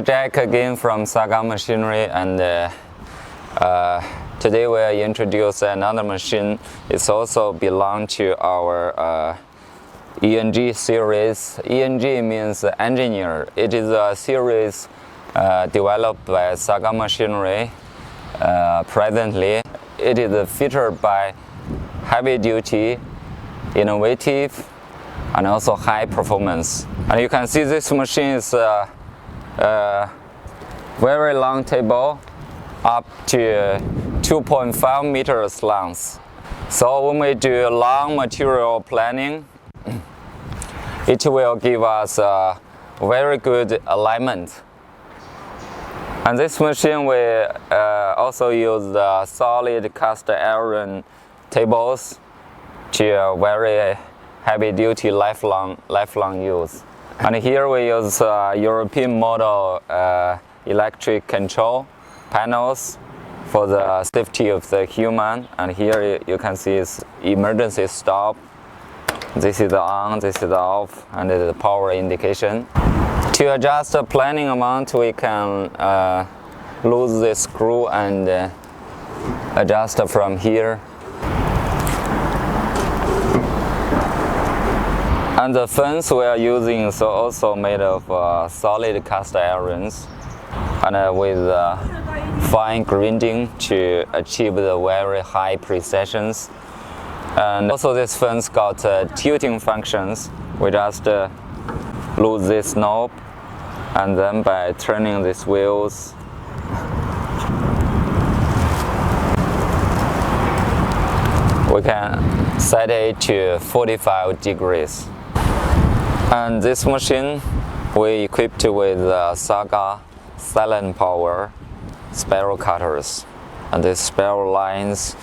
Jack again from SAGAMAC Machinery, and today we'll introduce another machine. It's also belong to our ENG series. ENG means engineer. It is a series developed by SAGAMAC Machinery. Presently, it is featured by heavy duty, innovative, and also high performance. And you can see this machine is very long table, up to 2.5 meters long. So when we do long material planning, it will give us a very good alignment. And this machine will also use the solid cast iron tables to very heavy duty lifelong use. And here we use European model electric control panels for the safety of the human. And here you can see it's emergency stop. This is the on, this is the off, and the power indication. To adjust the planning amount, we can lose the screw and adjust from here. And the fence we are using is also made of solid cast irons, and with fine grinding to achieve the very high precisions. And also this fence got tilting functions. We just lose this knob, and then by turning these wheels, we can set it to 45 degrees. And this machine we equipped with Saga silent power spiral cutters, and these spiral lines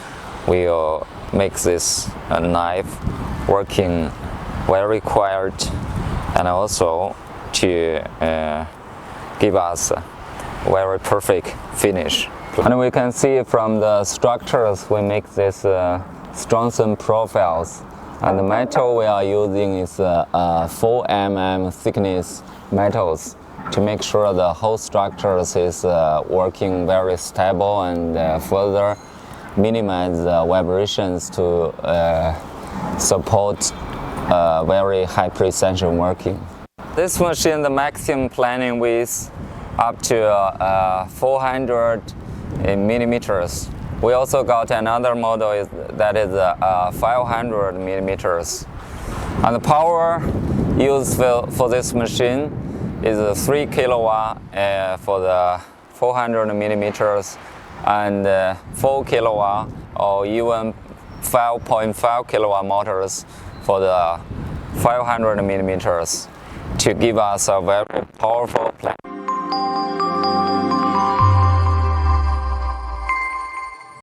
will make this knife working very quiet, and also to give us a very perfect finish. And we can see from the structures we make this strengthened profiles. And the metal we are using is 4 mm thickness metals to make sure the whole structure is working very stable, and further minimize the vibrations to support very high precision working. This machine, the maximum planning width up to 400 millimeters. We also got another model that is 500 millimeters. And the power used for this machine is 3 kilowatt for the 400 millimeters, and 4 kilowatt or even 5.5 kilowatt motors for the 500 millimeters to give us a very powerful plan.